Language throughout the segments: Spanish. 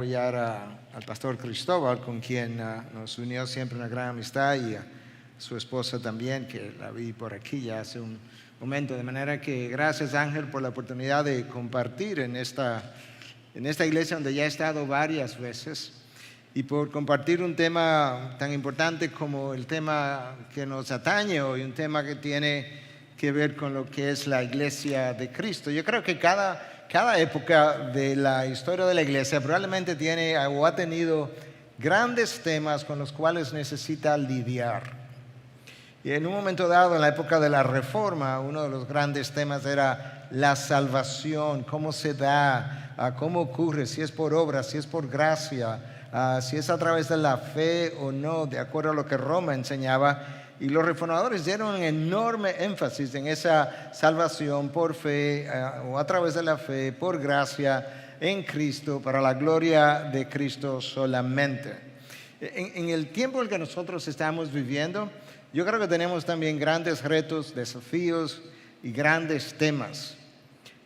Apoyar al pastor Cristóbal, con quien nos unió siempre una gran amistad, y a su esposa también, que la vi por aquí ya hace un momento. De manera que gracias, Ángel, por la oportunidad de compartir en esta iglesia donde ya he estado varias veces, y por compartir un tema tan importante como el tema que nos atañe hoy, un tema que tiene que ver con lo que es la iglesia de Cristo. Yo creo que cada época de la historia de la iglesia probablemente tiene o ha tenido grandes temas con los cuales necesita lidiar. Y en un momento dado, en la época de la Reforma, uno de los grandes temas era la salvación, cómo se da, cómo ocurre, si es por obra, si es por gracia, si es a través de la fe o no, de acuerdo a lo que Roma enseñaba. Y los reformadores dieron un enorme énfasis en esa salvación por fe o a través de la fe, por gracia en Cristo, para la gloria de Cristo solamente. En el tiempo en el que nosotros estamos viviendo, yo creo que tenemos también grandes retos, desafíos y grandes temas.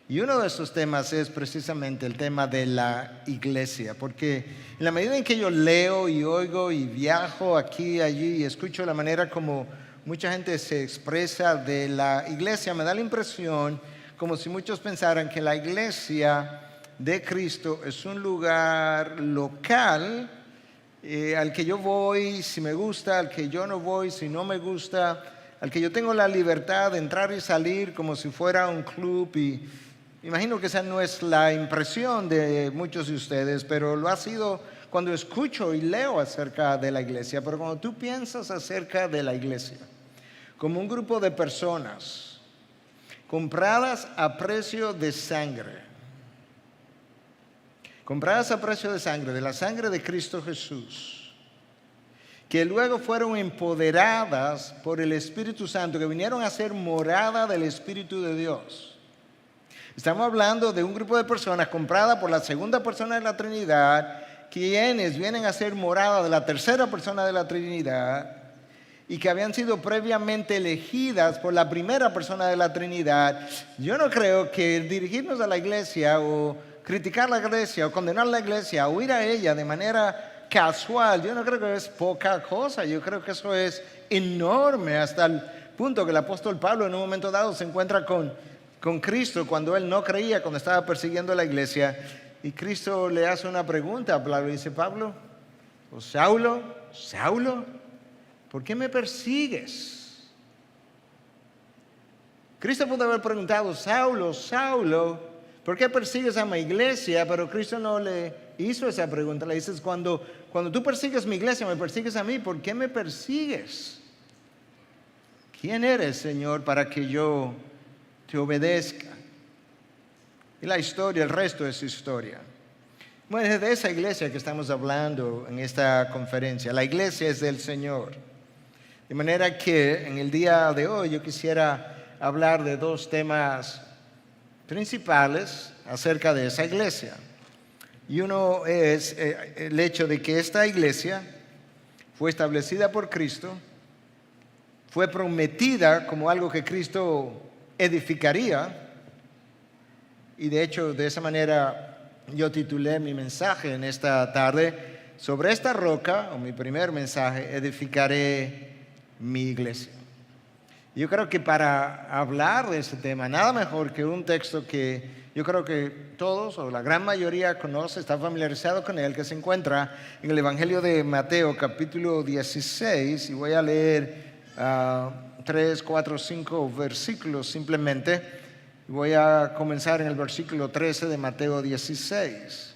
Y uno de esos temas es precisamente el tema de la iglesia, porque en la medida en que yo leo y oigo y viajo aquí y allí y escucho la manera como mucha gente se expresa de la iglesia, me da la impresión como si muchos pensaran que la iglesia de Cristo es un lugar local al que yo voy si me gusta, al que yo no voy si no me gusta, al que yo tengo la libertad de entrar y salir como si fuera un club. Y imagino que esa no es la impresión de muchos de ustedes, pero lo ha sido cuando escucho y leo acerca de la iglesia. Pero cuando tú piensas acerca de la iglesia como un grupo de personas compradas a precio de sangre, de la sangre de Cristo Jesús, que luego fueron empoderadas por el Espíritu Santo, que vinieron a ser morada del Espíritu de Dios. Estamos hablando de un grupo de personas compradas por la segunda persona de la Trinidad, quienes vienen a ser morada de la tercera persona de la Trinidad y que habían sido previamente elegidas por la primera persona de la Trinidad. Yo no creo que dirigirnos a la iglesia o criticar la iglesia o condenar la iglesia o ir a ella de manera casual, yo no creo que es poca cosa. Yo creo que eso es enorme, hasta el punto que el apóstol Pablo en un momento dado se encuentra con Cristo cuando él no creía, cuando estaba persiguiendo a la iglesia, y Cristo le hace una pregunta a Pablo y dice: Pablo, o Saulo, ¿por qué me persigues? Cristo pudo haber preguntado: Saulo, ¿por qué persigues a mi iglesia? Pero Cristo no le hizo esa pregunta. Le dices: cuando tú persigues mi iglesia, me persigues a mí. ¿Por qué me persigues? ¿Quién eres, Señor, para que yo te obedezca? Y la historia, el resto es historia. Bueno, es de esa iglesia que estamos hablando en esta conferencia. La iglesia es del Señor. De manera que en el día de hoy yo quisiera hablar de dos temas principales acerca de esa iglesia. Y uno es el hecho de que esta iglesia fue establecida por Cristo, fue prometida como algo que Cristo edificaría, y de hecho de esa manera yo titulé mi mensaje en esta tarde: sobre esta roca, o mi primer mensaje, edificaré mi iglesia. Yo creo que para hablar de este tema, nada mejor que un texto que yo creo que todos o la gran mayoría conoce, está familiarizado con él, que se encuentra en el Evangelio de Mateo, capítulo 16, y voy a leer 3, 4, 5 versículos simplemente. Voy a comenzar en el versículo 13 de Mateo 16.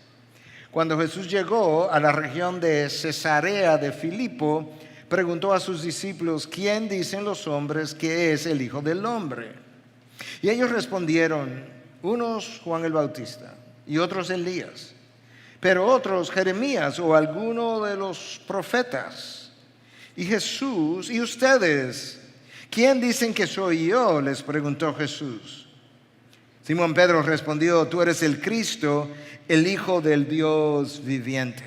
Cuando Jesús llegó a la región de Cesarea de Filipo, preguntó a sus discípulos: ¿quién dicen los hombres que es el Hijo del Hombre? Y ellos respondieron: unos Juan el Bautista, y otros Elías, pero otros Jeremías o alguno de los profetas. Y Jesús: ¿y ustedes? ¿Quién dicen que soy yo?, les preguntó Jesús. Simón Pedro respondió: tú eres el Cristo, el Hijo del Dios viviente.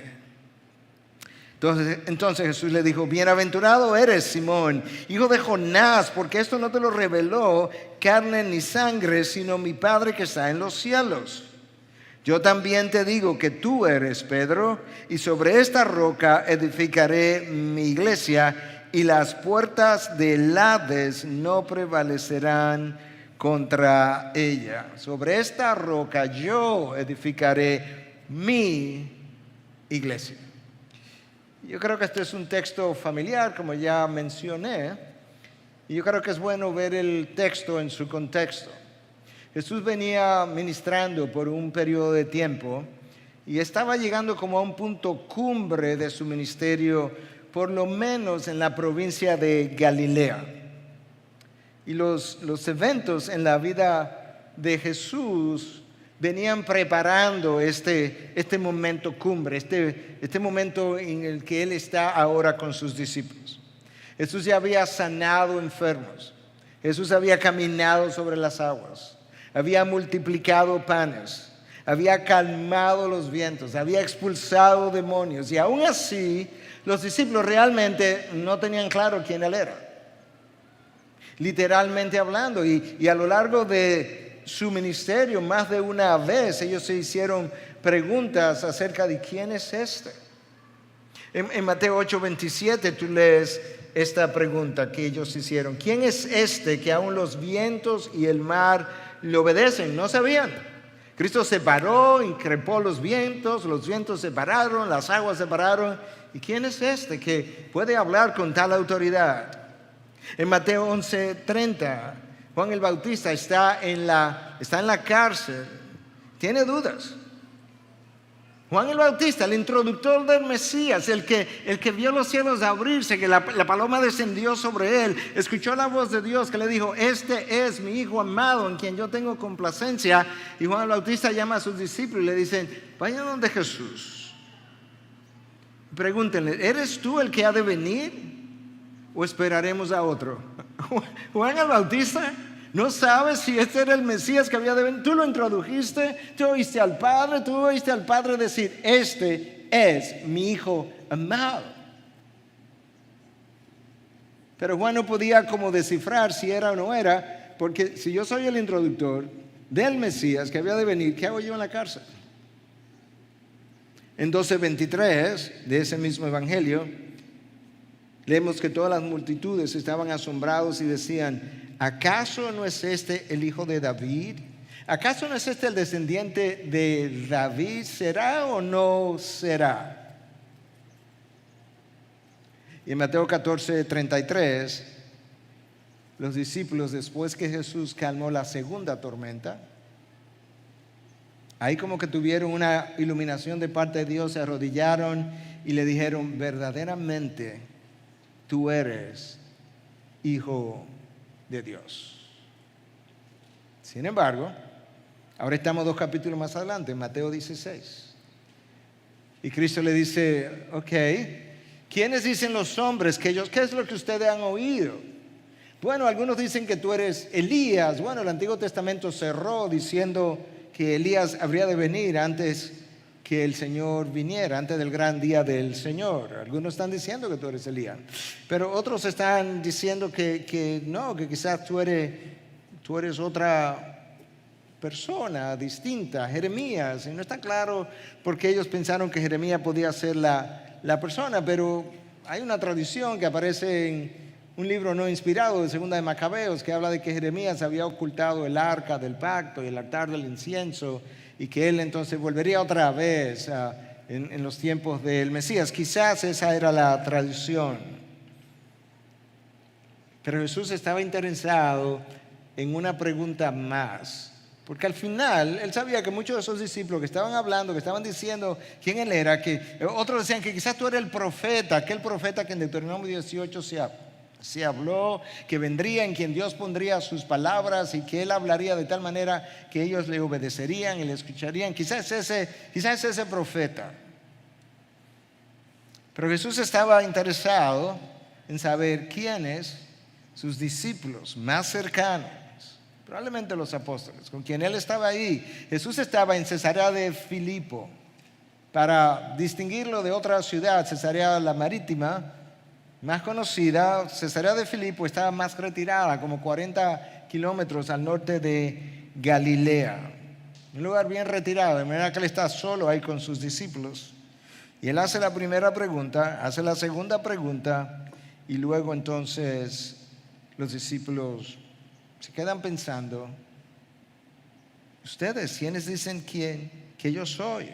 Entonces Jesús le dijo: bienaventurado eres, Simón, hijo de Jonás, porque esto no te lo reveló carne ni sangre, sino mi Padre que está en los cielos. Yo también te digo que tú eres Pedro, y sobre esta roca edificaré mi iglesia, y las puertas del Hades no prevalecerán contra ella. Sobre esta roca yo edificaré mi iglesia. Yo creo que este es un texto familiar, como ya mencioné, y yo creo que es bueno ver el texto en su contexto. Jesús venía ministrando por un periodo de tiempo y estaba llegando como a un punto cumbre de su ministerio, por lo menos en la provincia de Galilea. Y los eventos en la vida de Jesús venían preparando este momento cumbre, este momento en el que Él está ahora con sus discípulos. Jesús ya había sanado enfermos. Jesús había caminado sobre las aguas. Había multiplicado panes, había calmado los vientos, había expulsado demonios, y aún así los discípulos realmente no tenían claro quién Él era, literalmente hablando, y a lo largo de su ministerio más de una vez ellos se hicieron preguntas acerca de quién es este. En Mateo 8:27 tú lees esta pregunta que ellos hicieron: ¿quién es este que aún los vientos y el mar le obedecen? No sabían. Cristo se paró, increpó los vientos se pararon, las aguas se pararon. ¿Y quién es este que puede hablar con tal autoridad? En Mateo 11:30, Juan el Bautista está en la cárcel, tiene dudas. Juan el Bautista, el introductor del Mesías, el que vio los cielos abrirse, que la paloma descendió sobre él, escuchó la voz de Dios que le dijo: este es mi Hijo amado en quien yo tengo complacencia. Y Juan el Bautista llama a sus discípulos y le dicen: vayan donde Jesús. Pregúntenle: ¿eres tú el que ha de venir o esperaremos a otro? Juan el Bautista no sabes si este era el Mesías que había de venir. Tú lo introdujiste, tú oíste al Padre decir: este es mi Hijo amado. Pero Juan no podía como descifrar si era o no era, porque si yo soy el introductor del Mesías que había de venir, ¿qué hago yo en la cárcel? En 12:23 de ese mismo evangelio leemos que todas las multitudes estaban asombrados y decían: ¿acaso no es este el hijo de David? ¿Acaso no es este el descendiente de David? ¿Será o no será? Y en Mateo 14:33, los discípulos, después que Jesús calmó la segunda tormenta, ahí como que tuvieron una iluminación de parte de Dios, se arrodillaron y le dijeron: verdaderamente tú eres Hijo de Dios. Sin embargo, ahora estamos 2 capítulos más adelante, en Mateo 16. Y Cristo le dice: ok, ¿quiénes dicen los hombres que ellos, qué es lo que ustedes han oído? Bueno, algunos dicen que tú eres Elías. Bueno, el Antiguo Testamento cerró diciendo que Elías habría de venir antes que el Señor viniera, antes del gran día del Señor. Algunos están diciendo que tú eres Elías, pero otros están diciendo que no, que quizás tú eres otra persona distinta, Jeremías. Y no está claro por qué ellos pensaron que Jeremías podía ser la persona, pero hay una tradición que aparece en un libro no inspirado de Segunda de Macabeos, que habla de que Jeremías había ocultado el arca del pacto y el altar del incienso, y que él entonces volvería otra vez en los tiempos del Mesías. Quizás esa era la tradición. Pero Jesús estaba interesado en una pregunta más, porque al final él sabía que muchos de esos discípulos que estaban hablando, que estaban diciendo quién él era, que otros decían que quizás tú eres el profeta, aquel profeta que en Deuteronomio 18 se habló, que vendría, en quien Dios pondría sus palabras y que Él hablaría de tal manera que ellos le obedecerían y le escucharían. Quizás ese profeta. Pero Jesús estaba interesado en saber quiénes sus discípulos más cercanos, probablemente los apóstoles, con quien Él estaba ahí. Jesús estaba en Cesarea de Filipo. Para distinguirlo de otra ciudad, Cesarea la Marítima, más conocida, Cesarea de Filipo estaba más retirada, como 40 kilómetros al norte de Galilea. un lugar bien retirado, de manera que él está solo ahí con sus discípulos. Y él hace la primera pregunta, hace la segunda pregunta, y luego entonces los discípulos se quedan pensando, ¿ustedes quiénes dicen que yo soy?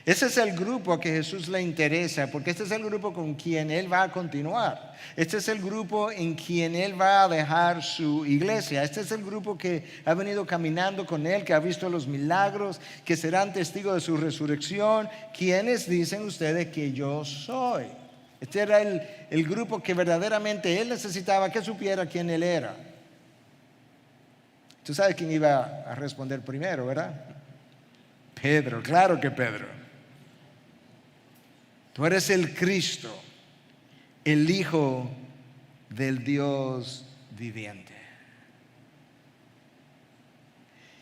Ese es el grupo a que Jesús le interesa, porque este es el grupo con quien Él va a continuar. Este es el grupo en quien Él va a dejar su iglesia. Este es el grupo que ha venido caminando con Él, que ha visto los milagros, que serán testigos de su resurrección. ¿Quiénes dicen ustedes que yo soy? Este era el grupo que verdaderamente Él necesitaba que supiera quién Él era. Tú sabes quién iba a responder primero, ¿verdad? Pedro, claro que Pedro. Tú eres el Cristo, el Hijo del Dios viviente.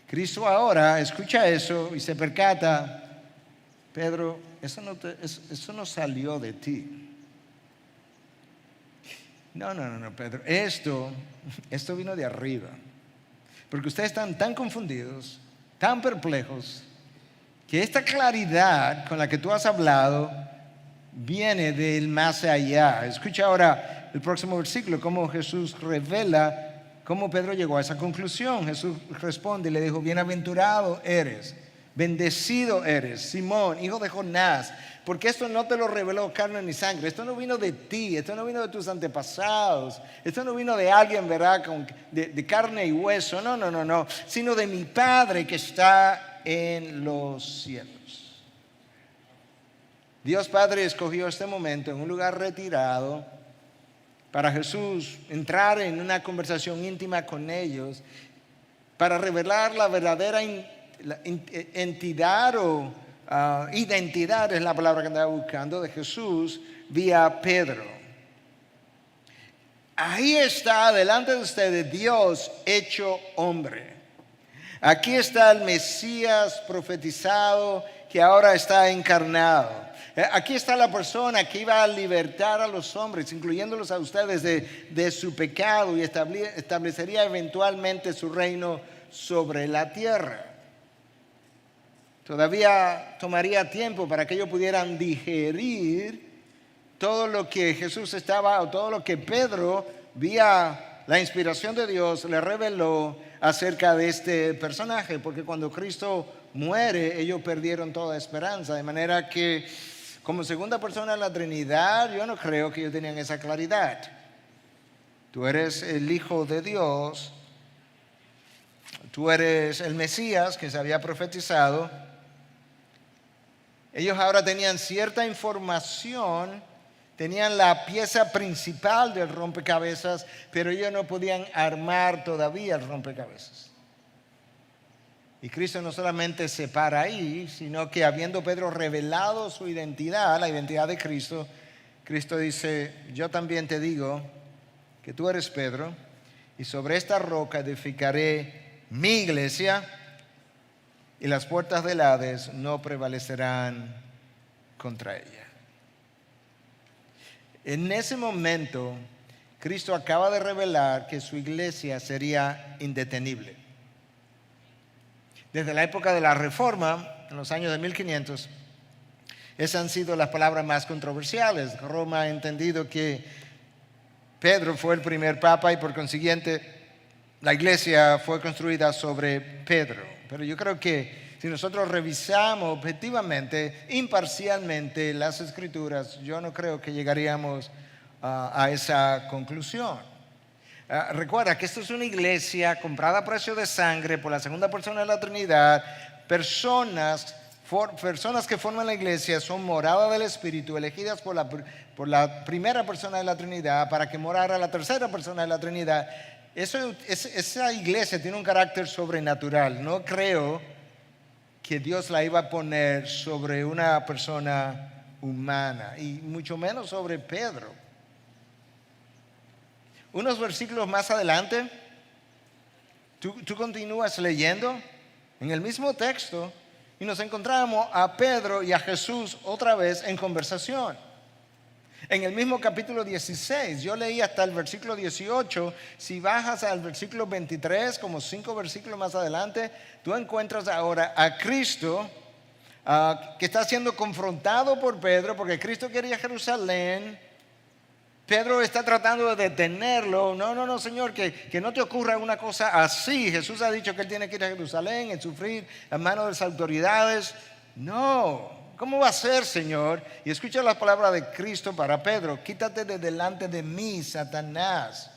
Cristo ahora escucha eso y se percata, Pedro, eso no salió de ti. No, Pedro, esto vino de arriba. Porque ustedes están tan confundidos, tan perplejos, que esta claridad con la que tú has hablado viene del más allá. Escucha ahora el próximo versículo, cómo Jesús revela cómo Pedro llegó a esa conclusión. Jesús responde y le dijo, bienaventurado eres, bendecido eres, Simón, hijo de Jonás, porque esto no te lo reveló carne ni sangre. Esto no vino de ti, esto no vino de tus antepasados, esto no vino de alguien, ¿verdad?, de carne y hueso, no, sino de mi Padre que está en los cielos. Dios Padre escogió este momento en un lugar retirado para Jesús entrar en una conversación íntima con ellos, para revelar la verdadera entidad o identidad, es la palabra que andaba buscando, de Jesús vía Pedro. Ahí está delante de ustedes Dios hecho hombre. Aquí está el Mesías profetizado que ahora está encarnado. Aquí está la persona que iba a libertar a los hombres, incluyéndolos a ustedes, de su pecado, y establecería eventualmente su reino sobre la tierra. Todavía tomaría tiempo para que ellos pudieran digerir todo lo que Jesús estaba, o todo lo que Pedro, vía la inspiración de Dios, le reveló acerca de este personaje, porque cuando Cristo muere, ellos perdieron toda esperanza, de manera que como segunda persona de la Trinidad, yo no creo que ellos tenían esa claridad. Tú eres el Hijo de Dios, tú eres el Mesías que se había profetizado. Ellos ahora tenían cierta información, tenían la pieza principal del rompecabezas, pero ellos no podían armar todavía el rompecabezas. Y Cristo no solamente se para ahí, sino que habiendo Pedro revelado su identidad, la identidad de Cristo, Cristo dice, yo también te digo que tú eres Pedro, y sobre esta roca edificaré mi iglesia, y las puertas del Hades no prevalecerán contra ella. En ese momento, Cristo acaba de revelar que su iglesia sería indetenible. Desde la época de la Reforma, en los años de 1500, esas han sido las palabras más controversiales. Roma ha entendido que Pedro fue el primer papa y por consiguiente la iglesia fue construida sobre Pedro. Pero yo creo que si nosotros revisamos objetivamente, imparcialmente las Escrituras, yo no creo que llegaríamos a esa conclusión. Recuerda que esto es una iglesia comprada a precio de sangre por la segunda persona de la Trinidad. Personas que forman la iglesia son morada del Espíritu, elegidas por la primera persona de la Trinidad para que morara la tercera persona de la Trinidad. Esa iglesia tiene un carácter sobrenatural. No creo que Dios la iba a poner sobre una persona humana, y mucho menos sobre Pedro. Unos versículos más adelante, tú continúas leyendo en el mismo texto y nos encontramos a Pedro y a Jesús otra vez en conversación. En el mismo capítulo 16, yo leí hasta el versículo 18. Si bajas al versículo 23, como 5 versículos más adelante, tú encuentras ahora a Cristo que está siendo confrontado por Pedro, porque Cristo quería Jerusalén. Pedro está tratando de detenerlo. No, Señor, que no te ocurra una cosa así. Jesús ha dicho que Él tiene que ir a Jerusalén y sufrir a manos de las autoridades. No, ¿cómo va a ser, Señor? Y escucha las palabras de Cristo para Pedro: quítate de delante de mí, Satanás.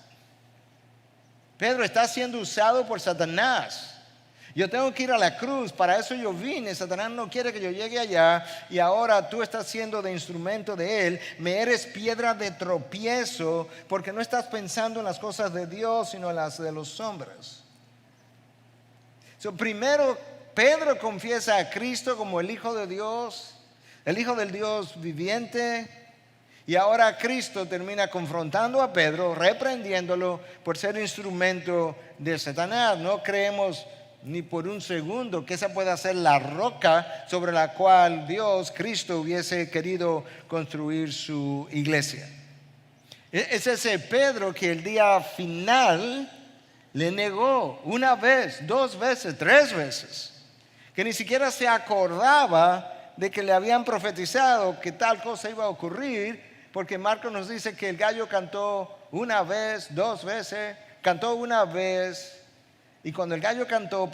Pedro está siendo usado por Satanás. Yo tengo que ir a la cruz, para eso yo vine. Satanás no quiere que yo llegue allá, y ahora tú estás siendo de instrumento de él. Me eres piedra de tropiezo, porque no estás pensando en las cosas de Dios, sino en las de los hombres. Primero, Pedro confiesa a Cristo como el Hijo de Dios, el Hijo del Dios viviente. Y ahora Cristo termina confrontando a Pedro, reprendiéndolo por ser instrumento de Satanás. No creemos ni por un segundo que esa pueda ser la roca sobre la cual Dios, Cristo, hubiese querido construir su iglesia. Es ese Pedro que el día final le negó una vez, 2 veces, 3 veces, que ni siquiera se acordaba de que le habían profetizado que tal cosa iba a ocurrir, porque Marcos nos dice que el gallo cantó una vez, 2 veces, cantó una vez. Y cuando el gallo cantó,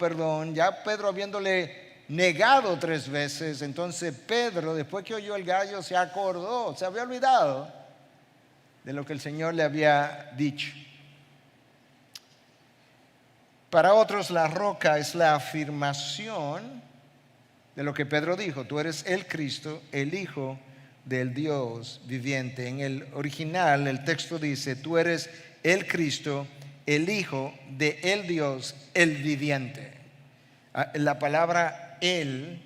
ya Pedro habiéndole negado 3 veces, entonces Pedro, después que oyó el gallo, se acordó, se había olvidado de lo que el Señor le había dicho. Para otros, la roca es la afirmación de lo que Pedro dijo: tú eres el Cristo, el Hijo del Dios viviente. En el original, el texto dice: tú eres el Cristo, el Hijo de el Dios, el viviente. La palabra él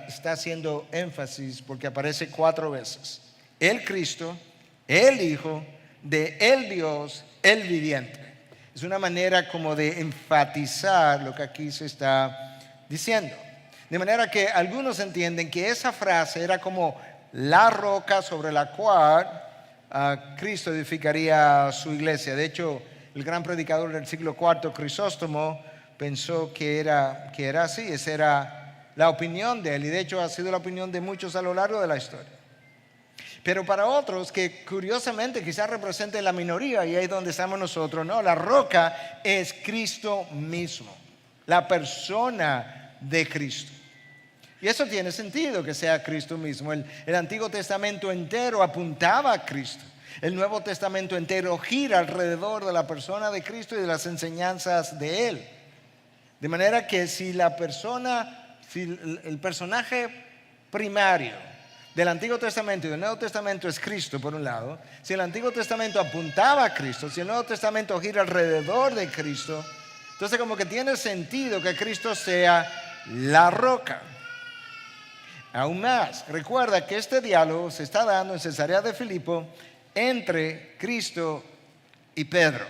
está haciendo énfasis porque aparece 4 veces. El Cristo, el Hijo de el Dios, el viviente. Es una manera como de enfatizar lo que aquí se está diciendo. De manera que algunos entienden que esa frase era como la roca sobre la cual Cristo edificaría su iglesia. De hecho, el gran predicador del siglo IV, Crisóstomo, pensó que era así. Esa era la opinión de él, y de hecho ha sido la opinión de muchos a lo largo de la historia. Pero para otros, que curiosamente quizás representen la minoría, y ahí es donde estamos nosotros, no, la roca es Cristo mismo, la persona de Cristo. Y eso tiene sentido, que sea Cristo mismo. El Antiguo Testamento entero apuntaba a Cristo. El Nuevo Testamento entero gira alrededor de la persona de Cristo y de las enseñanzas de Él. De manera que si el personaje primario del Antiguo Testamento y del Nuevo Testamento es Cristo, por un lado, si el Antiguo Testamento apuntaba a Cristo, si el Nuevo Testamento gira alrededor de Cristo, entonces como que tiene sentido que Cristo sea la roca. Aún más, recuerda que este diálogo se está dando en Cesarea de Filipo entre Cristo y Pedro.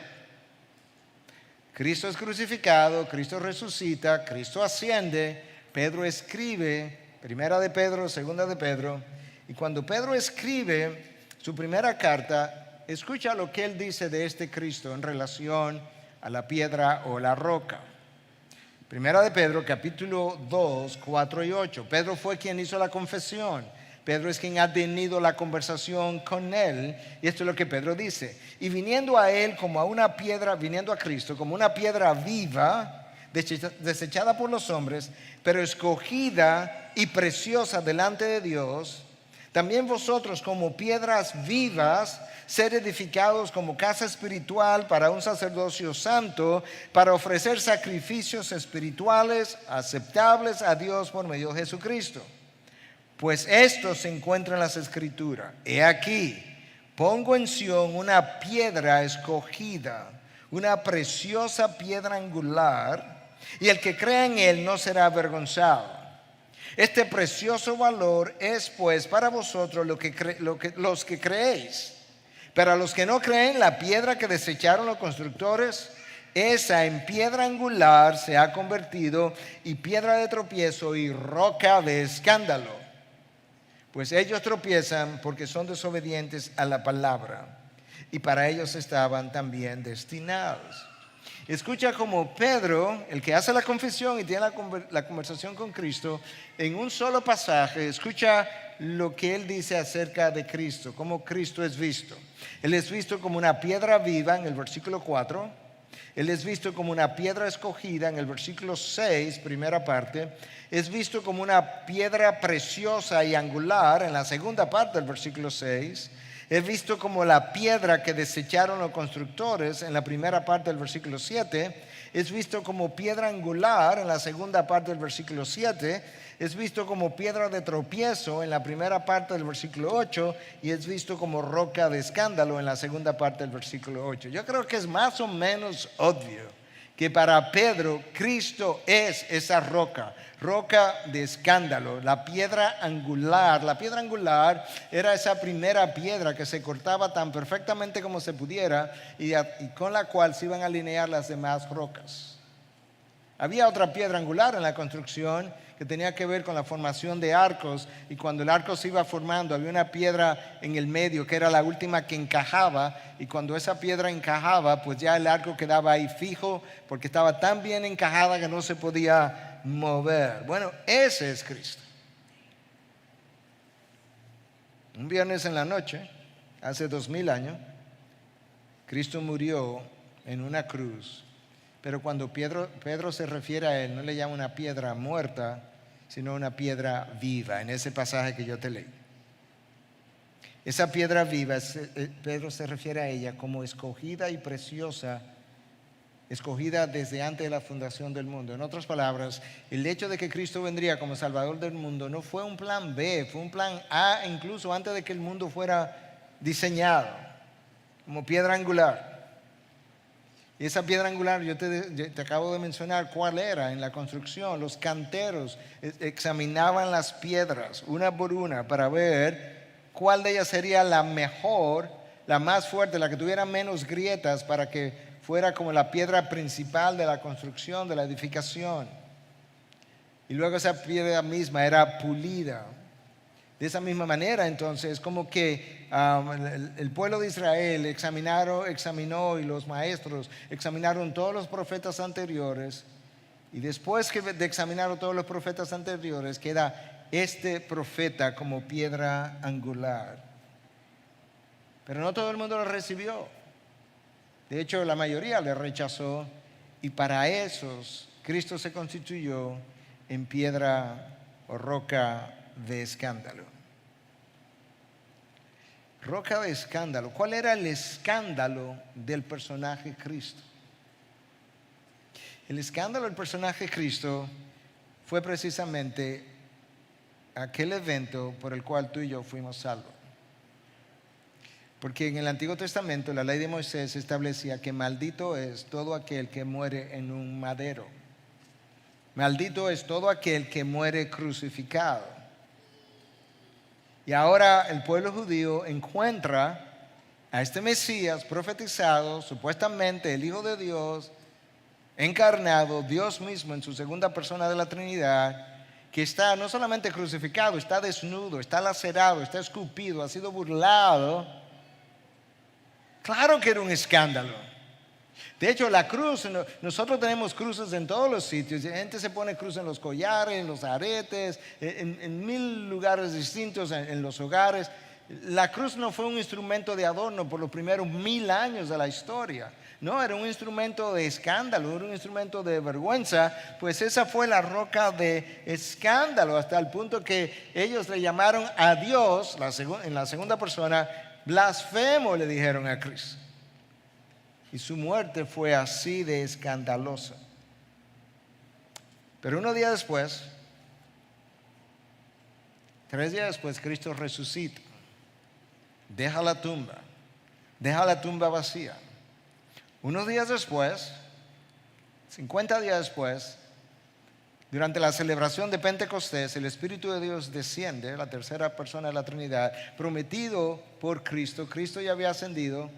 Cristo es crucificado, Cristo resucita, Cristo asciende, Pedro escribe Primera de Pedro, Segunda de Pedro, y cuando Pedro escribe su primera carta, escucha lo que él dice de este Cristo en relación a la piedra o la roca. Primera de Pedro, capítulo 2, 4 y 8. Pedro fue quien hizo la confesión. Pedro es quien ha tenido la conversación con él. Y esto es lo que Pedro dice: y viniendo a él como a una piedra, viniendo a Cristo como una piedra viva, desechada por los hombres, pero escogida y preciosa delante de Dios, también vosotros como piedras vivas, ser edificados como casa espiritual para un sacerdocio santo, para ofrecer sacrificios espirituales aceptables a Dios por medio de Jesucristo. Pues esto se encuentra en las Escrituras: he aquí, pongo en Sión una piedra escogida, una preciosa piedra angular, y el que crea en él no será avergonzado. Este precioso valor es pues para vosotros los que creéis. Pero a los que no creen, la piedra que desecharon los constructores, esa en piedra angular se ha convertido, y piedra de tropiezo y roca de escándalo. Pues ellos tropiezan porque son desobedientes a la palabra, y para ellos estaban también destinados. Escucha como Pedro, el que hace la confesión y tiene la conversación con Cristo, en un solo pasaje, escucha lo que él dice acerca de Cristo, cómo Cristo es visto. Él es visto como una piedra viva en el versículo 4. Él es visto como una piedra escogida en el versículo 6, primera parte. Es visto como una piedra preciosa y angular en la segunda parte del versículo 6. Es visto como la piedra que desecharon los constructores en la primera parte del versículo 7. Es visto como piedra angular en la segunda parte del versículo 7. Es visto como piedra de tropiezo en la primera parte del versículo 8. Y es visto como roca de escándalo en la segunda parte del versículo 8. Yo creo que es más o menos obvio que para Pedro Cristo es esa roca de escándalo, la piedra angular. La piedra angular era esa primera piedra que se cortaba tan perfectamente como se pudiera y con la cual se iban a alinear las demás rocas. Había otra piedra angular en la construcción que tenía que ver con la formación de arcos, y cuando el arco se iba formando había una piedra en el medio que era la última que encajaba, y cuando esa piedra encajaba pues ya el arco quedaba ahí fijo porque estaba tan bien encajada que no se podía mover. Bueno, ese es Cristo. Un viernes en la noche, hace 2000 años, Cristo murió en una cruz. Pero cuando Pedro se refiere a él, no le llama una piedra muerta, sino una piedra viva, en ese pasaje que yo te leí. Esa piedra viva, Pedro se refiere a ella como escogida y preciosa, escogida desde antes de la fundación del mundo. En otras palabras, el hecho de que Cristo vendría como Salvador del mundo no fue un plan B, fue un plan A incluso antes de que el mundo fuera diseñado, como piedra angular. Y esa piedra angular, yo te acabo de mencionar cuál era en la construcción. Los canteros examinaban las piedras una por una para ver cuál de ellas sería la mejor, la más fuerte, la que tuviera menos grietas, para que fuera como la piedra principal de la construcción, de la edificación. Y luego esa piedra misma era pulida. De esa misma manera, entonces, como que el pueblo de Israel examinó, y los maestros examinaron todos los profetas anteriores, y después de examinar todos los profetas anteriores, queda este profeta como piedra angular. Pero no todo el mundo lo recibió. De hecho, la mayoría le rechazó, y para esos Cristo se constituyó en piedra o roca de escándalo. Roca de escándalo. ¿Cuál era el escándalo del personaje Cristo? El escándalo del personaje Cristo fue precisamente aquel evento por el cual tú y yo fuimos salvos. Porque en el Antiguo Testamento la ley de Moisés establecía que maldito es todo aquel que muere en un madero. Maldito es todo aquel que muere crucificado. Y ahora el pueblo judío encuentra a este Mesías profetizado, supuestamente el Hijo de Dios, encarnado, Dios mismo en su segunda persona de la Trinidad, que está no solamente crucificado, está desnudo, está lacerado, está escupido, ha sido burlado. Claro que era un escándalo. De hecho, la cruz, nosotros tenemos cruces en todos los sitios. La gente se pone cruz en los collares, en los aretes, en 1000 lugares distintos, en los hogares. La cruz no fue un instrumento de adorno por los primeros 1000 años de la historia. No, era un instrumento de escándalo, era un instrumento de vergüenza. Pues esa fue la roca de escándalo, hasta el punto que ellos le llamaron a Dios, en la segunda persona, blasfemo, le dijeron a Cristo. Y su muerte fue así de escandalosa. Pero unos días después, 3 días después, Cristo resucita. Deja la tumba vacía. Unos días después, 50 días después, durante la celebración de Pentecostés, el Espíritu de Dios desciende, la tercera persona de la Trinidad, prometido por Cristo. Cristo ya había ascendido.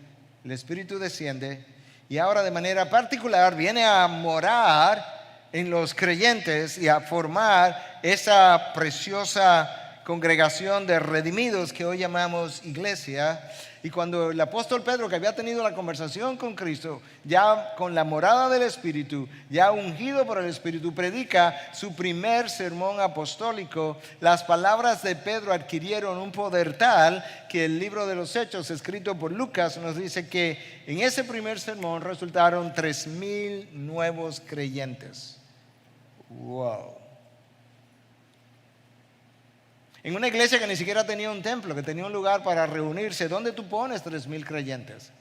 El Espíritu desciende y ahora de manera particular viene a morar en los creyentes y a formar esa preciosa congregación de redimidos que hoy llamamos iglesia. Y cuando el apóstol Pedro, que había tenido la conversación con Cristo, ya con la morada del Espíritu, ya ungido por el Espíritu, predica su primer sermón apostólico, las palabras de Pedro adquirieron un poder tal que el libro de los Hechos, escrito por Lucas, nos dice que en ese primer sermón resultaron 3,000 nuevos creyentes. ¡Wow! En una iglesia que ni siquiera tenía un templo, que tenía un lugar para reunirse, ¿dónde tú pones 3,000 creyentes?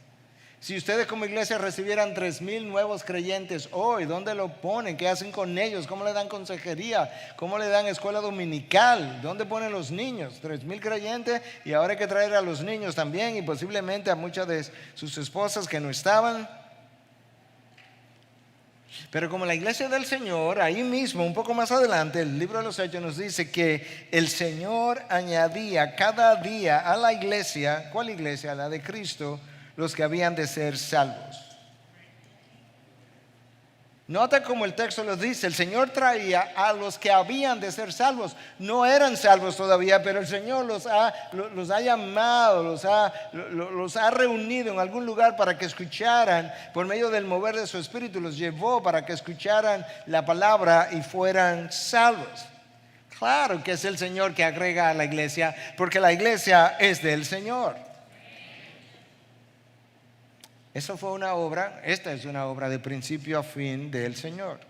Si ustedes como iglesia recibieran 3,000 nuevos creyentes hoy, ¿dónde lo ponen? ¿Qué hacen con ellos? ¿Cómo le dan consejería? ¿Cómo le dan escuela dominical? ¿Dónde ponen los niños? 3,000 creyentes, y ahora hay que traer a los niños también, y posiblemente a muchas de sus esposas que no estaban. Pero como la iglesia del Señor, ahí mismo, un poco más adelante, el libro de los Hechos nos dice que el Señor añadía cada día a la iglesia, ¿cuál iglesia? La de Cristo, los que habían de ser salvos. Nota como el texto nos dice, el Señor traía a los que habían de ser salvos. No eran salvos todavía, pero el Señor los ha llamado, los ha reunido en algún lugar para que escucharan, por medio del mover de su Espíritu, los llevó para que escucharan la palabra y fueran salvos. Claro que es el Señor que agrega a la iglesia, porque la iglesia es del Señor. Esta es una obra de principio a fin del Señor.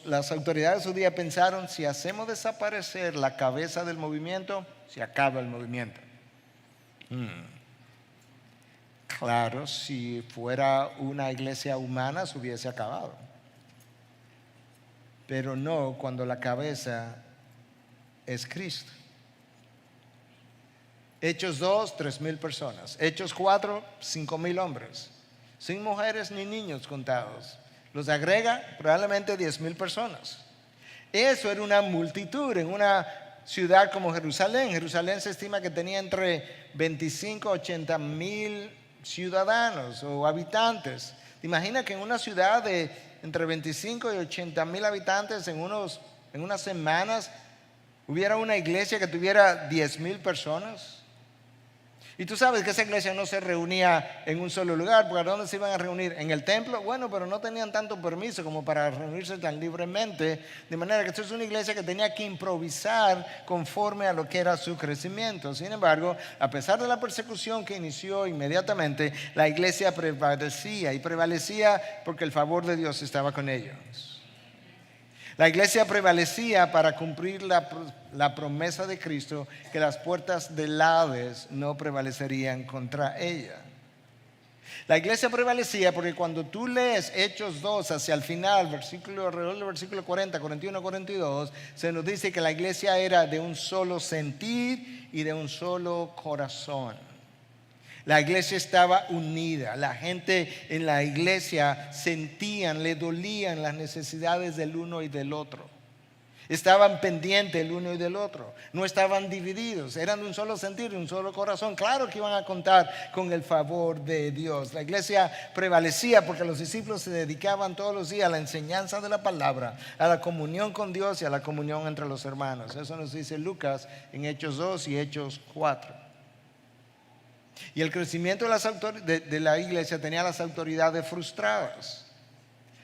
Las autoridades judías pensaron, si hacemos desaparecer la cabeza del movimiento, se acaba el movimiento. Claro, si fuera una iglesia humana se hubiese acabado. Pero no cuando la cabeza es Cristo. Hechos 2, 3,000 personas. Hechos 4, 5,000 hombres. Sin mujeres ni niños contados. Los agrega probablemente 10,000 personas. Eso era una multitud en una ciudad como Jerusalén. Jerusalén se estima que tenía entre 25 a 80,000 ciudadanos o habitantes. ¿Te imaginas que en una ciudad de entre 25 y 80,000 habitantes en unas semanas hubiera una iglesia que tuviera 10,000 personas? Y tú sabes que esa iglesia no se reunía en un solo lugar, porque ¿a dónde se iban a reunir? ¿En el templo? Bueno, pero no tenían tanto permiso como para reunirse tan libremente, de manera que esto es una iglesia que tenía que improvisar conforme a lo que era su crecimiento. Sin embargo, a pesar de la persecución que inició inmediatamente, la iglesia prevalecía porque el favor de Dios estaba con ellos. La iglesia prevalecía para cumplir la promesa de Cristo, que las puertas del Hades no prevalecerían contra ella. La iglesia prevalecía porque cuando tú lees Hechos 2 hacia el final, alrededor del versículo 40, 41, 42, se nos dice que la iglesia era de un solo sentir y de un solo corazón. La iglesia estaba unida, la gente en la iglesia sentían, le dolían las necesidades del uno y del otro. Estaban pendientes el uno y del otro, no estaban divididos, eran de un solo sentir, de un solo corazón. Claro que iban a contar con el favor de Dios. La iglesia prevalecía porque los discípulos se dedicaban todos los días a la enseñanza de la palabra, a la comunión con Dios y a la comunión entre los hermanos. Eso nos dice Lucas en Hechos 2 y Hechos 4. Y el crecimiento de la iglesia tenía las autoridades frustradas.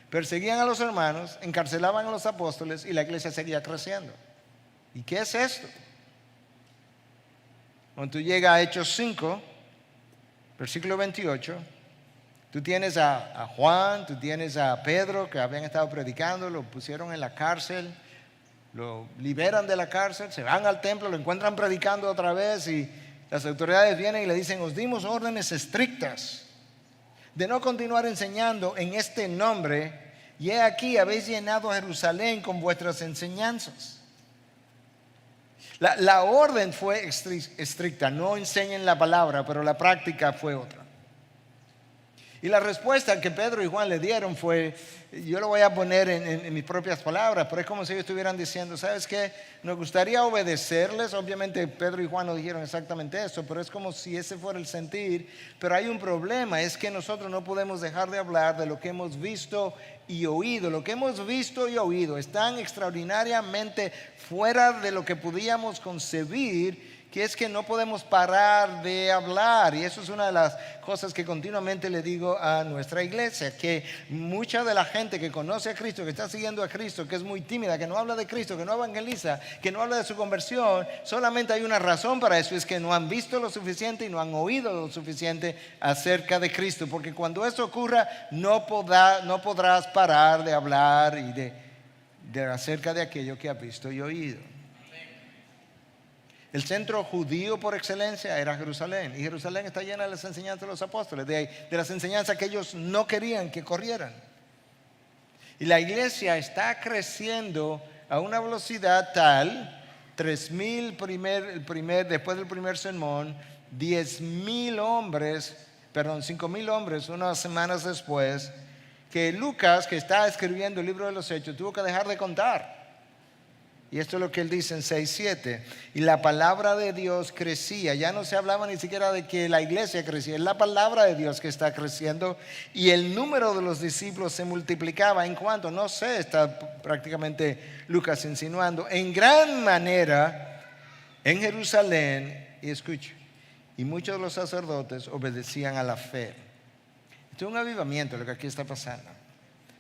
Perseguían a los hermanos, encarcelaban a los apóstoles y la iglesia seguía creciendo. ¿Y qué es esto? Cuando tú llegas a Hechos 5, versículo 28, tú tienes a Juan, tú tienes a Pedro, que habían estado predicando, lo pusieron en la cárcel, lo liberan de la cárcel, se van al templo, lo encuentran predicando otra vez y las autoridades vienen y le dicen: os dimos órdenes estrictas de no continuar enseñando en este nombre, y he aquí habéis llenado a Jerusalén con vuestras enseñanzas. La orden fue estricta: no enseñen la palabra, pero la práctica fue otra. Y la respuesta que Pedro y Juan le dieron fue, yo lo voy a poner en mis propias palabras, pero es como si ellos estuvieran diciendo: ¿sabes qué? Nos gustaría obedecerles. Obviamente Pedro y Juan no dijeron exactamente eso, pero es como si ese fuera el sentir. Pero hay un problema, es que nosotros no podemos dejar de hablar de lo que hemos visto y oído. Lo que hemos visto y oído es tan extraordinariamente fuera de lo que podíamos concebir, que es que no podemos parar de hablar. Y eso es una de las cosas que continuamente le digo a nuestra iglesia, que mucha de la gente que conoce a Cristo, que está siguiendo a Cristo, que es muy tímida, que no habla de Cristo, que no evangeliza, que no habla de su conversión, solamente hay una razón para eso, es que no han visto lo suficiente y no han oído lo suficiente acerca de Cristo. Porque cuando eso ocurra, no podrás parar de hablar y de acerca de aquello que has visto y oído. El centro judío por excelencia era Jerusalén, y Jerusalén está llena de las enseñanzas de los apóstoles, de las enseñanzas que ellos no querían que corrieran. Y la iglesia está creciendo a una velocidad tal, 3,000 después del primer sermón, 5,000 hombres unas semanas después, que Lucas, que está escribiendo el libro de los Hechos, tuvo que dejar de contar. Y esto es lo que él dice en 6:7. Y la palabra de Dios crecía. Ya no se hablaba ni siquiera de que la iglesia crecía. Es la palabra de Dios que está creciendo. Y el número de los discípulos se multiplicaba. ¿En cuánto? No sé, está prácticamente Lucas insinuando. En gran manera en Jerusalén. Y escuche. Y muchos de los sacerdotes obedecían a la fe. Esto es un avivamiento lo que aquí está pasando.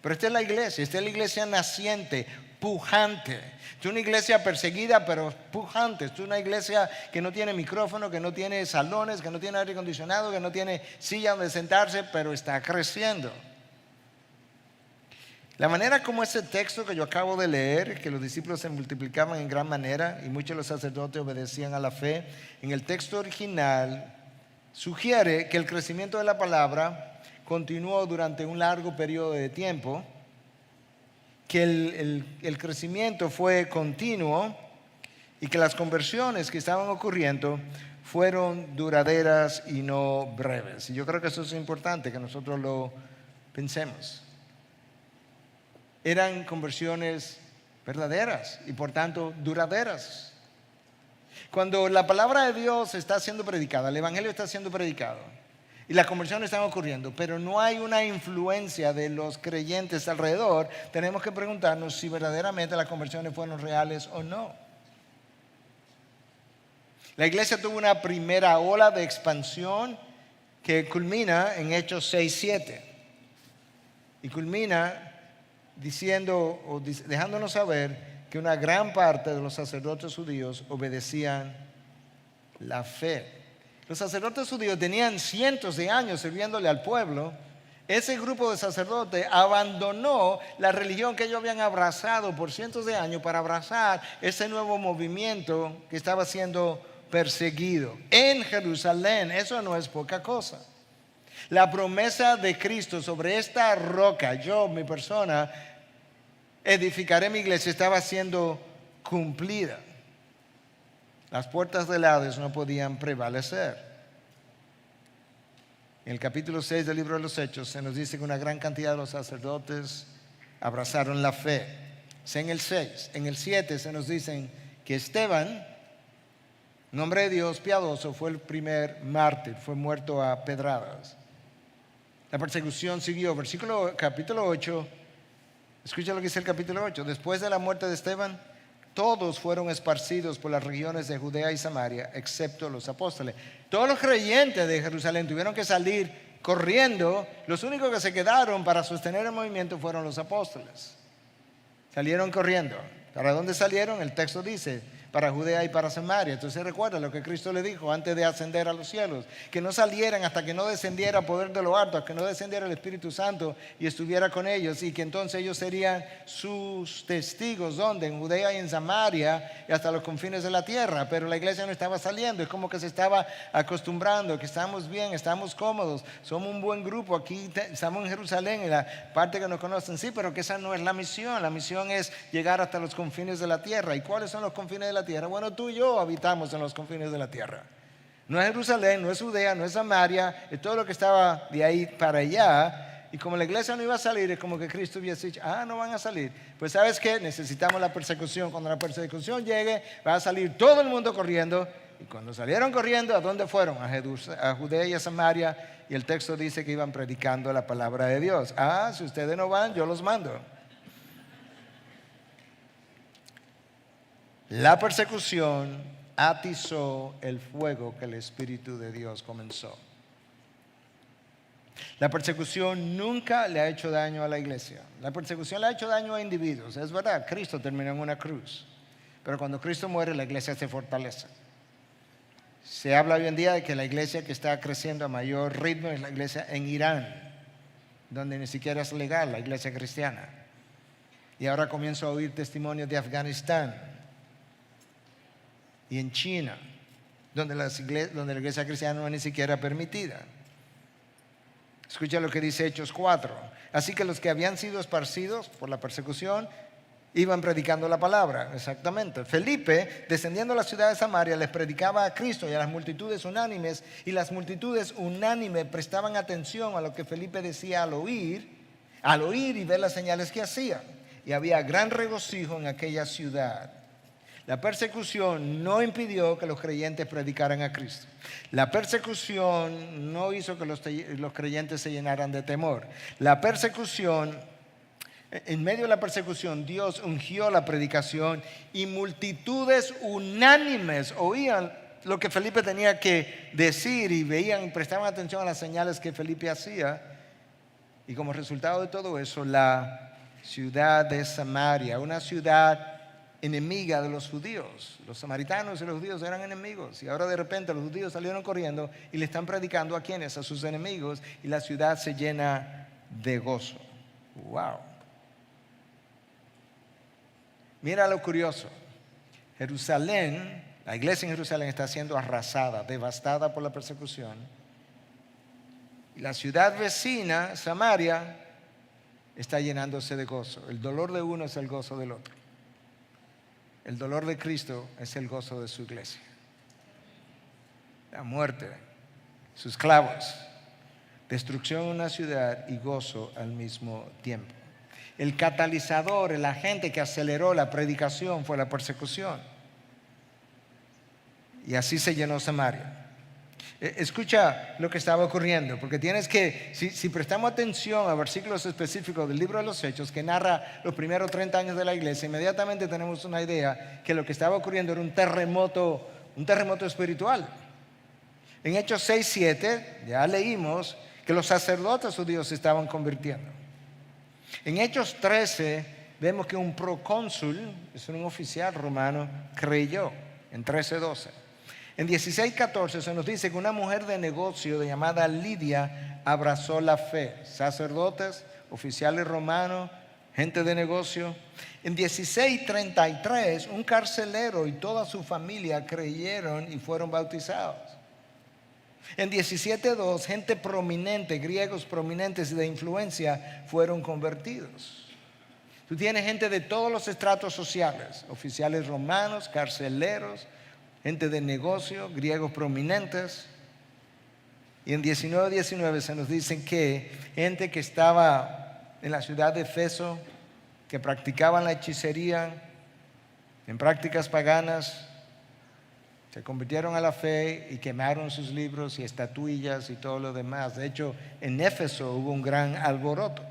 Pero esta es la iglesia naciente, pujante. Es una iglesia perseguida, pero pujante. Es una iglesia que no tiene micrófono, que no tiene salones, que no tiene aire acondicionado, que no tiene silla donde sentarse, pero está creciendo. La manera como ese texto que yo acabo de leer, que los discípulos se multiplicaban en gran manera y muchos de los sacerdotes obedecían a la fe, en el texto original sugiere que el crecimiento de la palabra continuó durante un largo periodo de tiempo, que el crecimiento fue continuo y que las conversiones que estaban ocurriendo fueron duraderas y no breves. Y yo creo que eso es importante que nosotros lo pensemos. Eran conversiones verdaderas y por tanto duraderas. Cuando la palabra de Dios está siendo predicada, el evangelio está siendo predicado y las conversiones están ocurriendo, pero no hay una influencia de los creyentes alrededor, tenemos que preguntarnos si verdaderamente las conversiones fueron reales o no. La iglesia tuvo una primera ola de expansión que culmina en Hechos 6:7 y culmina diciendo o dejándonos saber que una gran parte de los sacerdotes judíos obedecían la fe. Los sacerdotes judíos tenían cientos de años sirviéndole al pueblo. Ese grupo de sacerdotes abandonó la religión que ellos habían abrazado por cientos de años para abrazar ese nuevo movimiento que estaba siendo perseguido en Jerusalén. Eso no es poca cosa. La promesa de Cristo sobre esta roca, yo, mi persona, edificaré mi iglesia, estaba siendo cumplida. Las puertas del Hades no podían prevalecer. En el capítulo 6 del libro de los Hechos se nos dice que una gran cantidad de los sacerdotes abrazaron la fe. Es en el 6. En el 7 se nos dicen que Esteban, nombre de Dios piadoso, fue el primer mártir, fue muerto a pedradas. La persecución siguió. Capítulo 8, escucha lo que dice el capítulo 8. Después de la muerte de Esteban, todos fueron esparcidos por las regiones de Judea y Samaria, excepto los apóstoles. Todos los creyentes de Jerusalén tuvieron que salir corriendo. Los únicos que se quedaron para sostener el movimiento fueron los apóstoles. Salieron corriendo. ¿Para dónde salieron? El texto dice, para Judea y para Samaria. Entonces recuerda lo que Cristo le dijo antes de ascender a los cielos, que no salieran hasta que no descendiera poder de lo alto, hasta que no descendiera el Espíritu Santo y estuviera con ellos, y que entonces ellos serían sus testigos. ¿Dónde? En Judea y en Samaria y hasta los confines de la tierra. Pero la iglesia no estaba saliendo, es como que se estaba acostumbrando, que estamos bien, estamos cómodos, somos un buen grupo, aquí estamos en Jerusalén, en la parte que nos conocen, sí, pero que esa no es la misión. La misión es llegar hasta los confines de la tierra. ¿Y cuáles son los confines de la tierra? Bueno, tú y yo habitamos en los confines de la tierra. No es Jerusalén, no es Judea, no es Samaria, es todo lo que estaba de ahí para allá. Y como la iglesia no iba a salir, es como que Cristo hubiese dicho, no van a salir. Pues ¿sabes qué? Necesitamos la persecución. Cuando la persecución llegue, va a salir todo el mundo corriendo Y cuando salieron corriendo, ¿a dónde fueron? A Judea y a Samaria. Y el texto dice que iban predicando la palabra de Dios. Si ustedes no van, yo los mando. La persecución atizó el fuego que el Espíritu de Dios comenzó. La persecución nunca le ha hecho daño a la iglesia. La persecución le ha hecho daño a individuos. Es verdad, Cristo terminó en una cruz. Pero cuando Cristo muere, la iglesia se fortalece. Se habla hoy en día de que la iglesia que está creciendo a mayor ritmo es la iglesia en Irán, donde ni siquiera es legal la iglesia cristiana. Y ahora comienzo a oír testimonios de Afganistán y en China, donde la iglesia cristiana no es ni siquiera permitida. Escucha lo que dice Hechos 4. Así que los que habían sido esparcidos por la persecución iban predicando la palabra. Exactamente. Felipe, descendiendo a la ciudad de Samaria, les predicaba a Cristo y a las multitudes unánimes. Y las multitudes unánimes prestaban atención a lo que Felipe decía al oír y ver las señales que hacía. Y había gran regocijo en aquella ciudad. La persecución no impidió que los creyentes predicaran a Cristo. La persecución no hizo que los creyentes se llenaran de temor. En medio de la persecución, Dios ungió la predicación y multitudes unánimes oían lo que Felipe tenía que decir y veían y prestaban atención a las señales que Felipe hacía. Y como resultado de todo eso, la ciudad de Samaria, una ciudad enemiga de los judíos. Los samaritanos y los judíos eran enemigos. Y ahora de repente los judíos salieron corriendo y le están predicando ¿a quiénes? A sus enemigos. Y la ciudad se llena de gozo. ¡Wow! Mira lo curioso. Jerusalén, la iglesia en Jerusalén está siendo arrasada, devastada por la persecución. Y la ciudad vecina, Samaria, está llenándose de gozo. El dolor de uno es el gozo del otro. El dolor de Cristo es el gozo de su iglesia. La muerte, sus clavos, destrucción de una ciudad y gozo al mismo tiempo. El catalizador, el agente que aceleró la predicación fue la persecución. Y así se llenó Samaria. Escucha lo que estaba ocurriendo, porque tienes que, si prestamos atención a versículos específicos del libro de los Hechos que narra los primeros 30 años de la iglesia, inmediatamente tenemos una idea que lo que estaba ocurriendo era un terremoto espiritual. En Hechos 6-7 ya leímos que los sacerdotes judíos se estaban convirtiendo. En Hechos 13 vemos que un procónsul, es un oficial romano, creyó en 13-12. En 16-14 se nos dice que una mujer de negocio llamada Lidia abrazó la fe. Sacerdotes, oficiales romanos, gente de negocio. En 16-33 un carcelero y toda su familia creyeron y fueron bautizados. En 17-2 gente prominente, griegos prominentes y de influencia fueron convertidos. Tú tienes gente de todos los estratos sociales, oficiales romanos, carceleros, gente de negocio, griegos prominentes. Y en 19-19 se nos dicen que gente que estaba en la ciudad de Efeso, que practicaban la hechicería, en prácticas paganas, se convirtieron a la fe y quemaron sus libros y estatuillas y todo lo demás. De hecho, en Éfeso hubo un gran alboroto.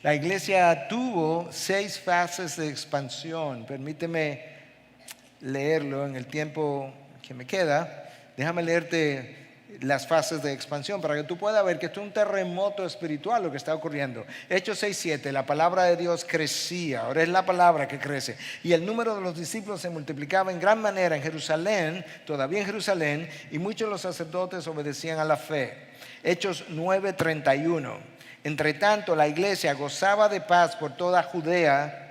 La iglesia tuvo 6 fases de expansión. Permíteme leerlo en el tiempo que me queda. Déjame leerte las fases de expansión para que tú puedas ver que esto es un terremoto espiritual lo que está ocurriendo. Hechos 6-7, la palabra de Dios crecía. Ahora es la palabra que crece. Y el número de los discípulos se multiplicaba en gran manera en Jerusalén, todavía en Jerusalén, y muchos de los sacerdotes obedecían a la fe. Hechos 9:31. Entre tanto, la iglesia gozaba de paz por toda Judea,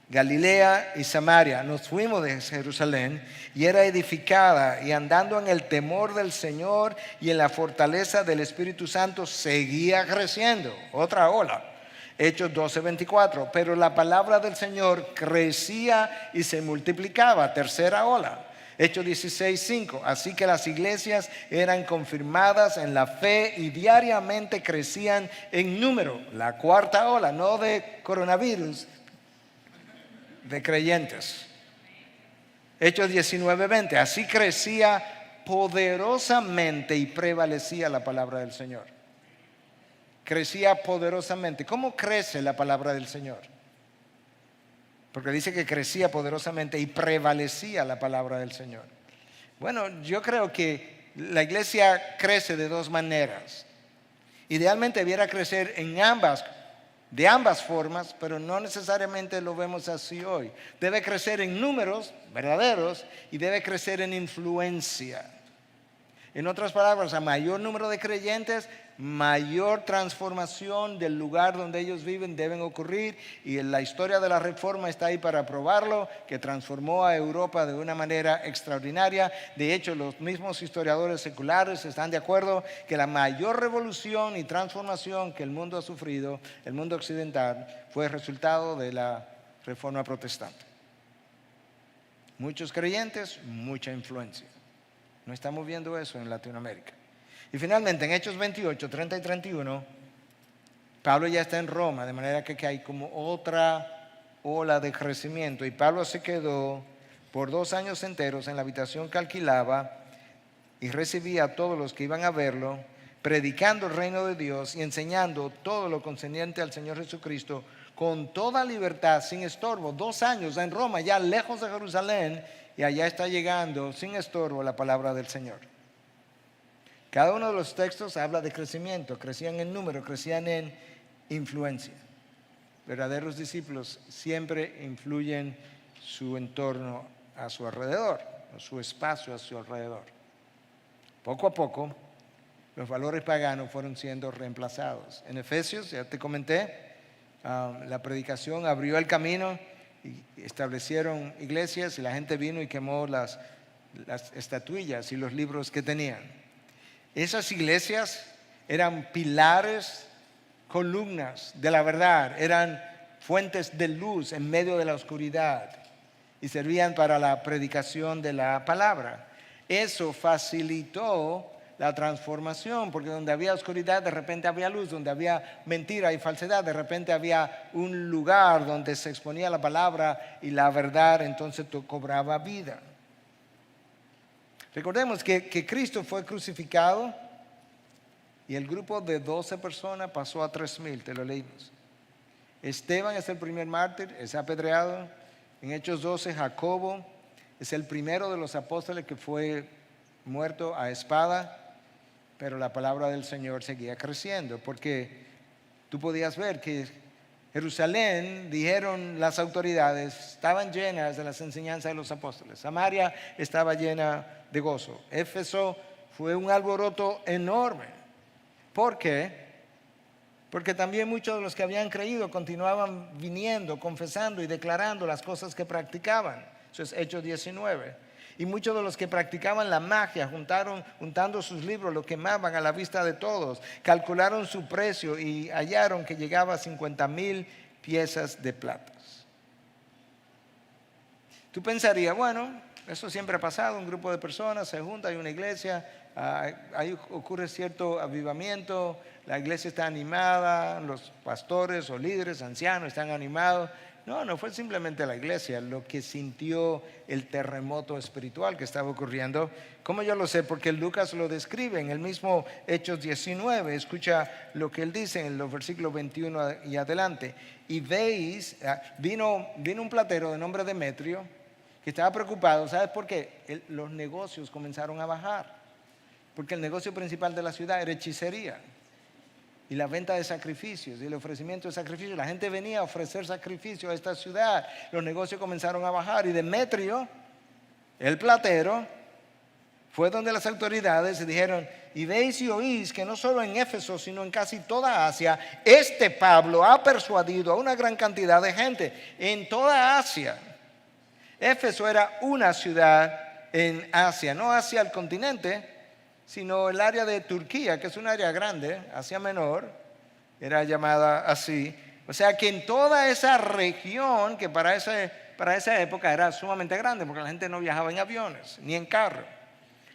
Galilea y Samaria. Nos fuimos de Jerusalén y era edificada, y andando en el temor del Señor y en la fortaleza del Espíritu Santo seguía creciendo. Otra ola. Hechos 12:24. Pero la palabra del Señor crecía y se multiplicaba. Tercera ola. Hechos 16:5. Así que las iglesias eran confirmadas en la fe y diariamente crecían en número. La cuarta ola, no de coronavirus, de creyentes. Hechos 19:20. Así crecía poderosamente y prevalecía la palabra del Señor. Crecía poderosamente. ¿Cómo crece la palabra del Señor? Porque dice que crecía poderosamente y prevalecía la palabra del Señor. Bueno, yo creo que la iglesia crece de dos maneras. Idealmente debiera crecer de ambas formas, pero no necesariamente lo vemos así hoy. Debe crecer en números verdaderos y debe crecer en influencia. En otras palabras, a mayor número de creyentes, mayor transformación del lugar donde ellos viven deben ocurrir, y la historia de la Reforma está ahí para probarlo, que transformó a Europa de una manera extraordinaria. De hecho, los mismos historiadores seculares están de acuerdo que la mayor revolución y transformación que el mundo ha sufrido, el mundo occidental, fue el resultado de la Reforma protestante. Muchos creyentes, mucha influencia. No estamos viendo eso en Latinoamérica. Y finalmente, en Hechos 28, 30 y 31, Pablo ya está en Roma, de manera que hay como otra ola de crecimiento. Y Pablo se quedó por 2 años enteros en la habitación que alquilaba y recibía a todos los que iban a verlo, predicando el reino de Dios y enseñando todo lo concerniente al Señor Jesucristo con toda libertad, sin estorbo. 2 años en Roma, ya lejos de Jerusalén, y allá está llegando sin estorbo la palabra del Señor. Cada uno de los textos habla de crecimiento. Crecían en número, crecían en influencia. Verdaderos discípulos siempre influyen su entorno a su alrededor, su espacio a su alrededor. Poco a poco, los valores paganos fueron siendo reemplazados. En Efesios, ya te comenté, la predicación abrió el camino y establecieron iglesias, y la gente vino y quemó las estatuillas y los libros que tenían. Esas iglesias eran pilares, columnas de la verdad, eran fuentes de luz en medio de la oscuridad y servían para la predicación de la palabra. Eso facilitó la transformación, porque donde había oscuridad de repente había luz, donde había mentira y falsedad de repente había un lugar donde se exponía la palabra y la verdad entonces cobraba vida. Recordemos que Cristo fue crucificado y el grupo de 12 personas pasó a 3,000, te lo leímos. Esteban es el primer mártir, es apedreado. En Hechos 12, Jacobo es el primero de los apóstoles que fue muerto a espada. Pero la palabra del Señor seguía creciendo, porque tú podías ver que Jerusalén, dijeron las autoridades, estaban llenas de las enseñanzas de los apóstoles. Samaria estaba llena de gozo. Éfeso fue un alboroto enorme. ¿Por qué? Porque también muchos de los que habían creído continuaban viniendo, confesando y declarando las cosas que practicaban. Eso es Hechos 19. Y muchos de los que practicaban la magia, juntando sus libros, lo quemaban a la vista de todos. Calcularon su precio y hallaron que llegaba a 50,000 piezas de plata. Tú pensarías, bueno, eso siempre ha pasado, un grupo de personas se junta, hay una iglesia, ahí ocurre cierto avivamiento, la iglesia está animada, los pastores o líderes, ancianos están animados. No fue simplemente la iglesia lo que sintió el terremoto espiritual que estaba ocurriendo. ¿Cómo yo lo sé? Porque Lucas lo describe en el mismo Hechos 19. Escucha lo que él dice en los versículos 21 y adelante. Y veis, vino un platero de nombre Demetrio que estaba preocupado. ¿Sabes por qué? Los negocios comenzaron a bajar. Porque el negocio principal de la ciudad era hechicería y la venta de sacrificios y el ofrecimiento de sacrificios. La gente venía a ofrecer sacrificios a esta ciudad. Los negocios comenzaron a bajar y Demetrio, el platero, fue donde las autoridades y dijeron: y veis y oís que no solo en Éfeso sino en casi toda Asia, este Pablo ha persuadido a una gran cantidad de gente en toda Asia. Éfeso era una ciudad en Asia, no hacia el continente, sino el área de Turquía, que es un área grande, Asia Menor, era llamada así. O sea que en toda esa región, que para esa época era sumamente grande, porque la gente no viajaba en aviones, ni en carro.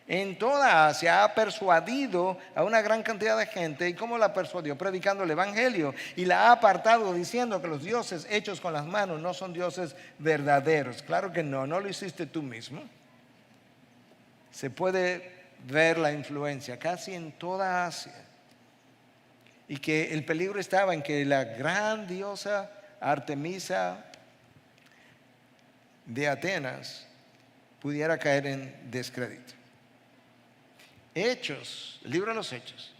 En toda Asia ha persuadido a una gran cantidad de gente. ¿Y cómo la persuadió? Predicando el Evangelio. Y la ha apartado diciendo que los dioses hechos con las manos no son dioses verdaderos. Claro que no lo hiciste tú mismo. Se puede ver la influencia casi en toda Asia. Y que el peligro estaba en que la gran diosa Artemisa de Atenas pudiera caer en descrédito. Hechos, el libro de los Hechos,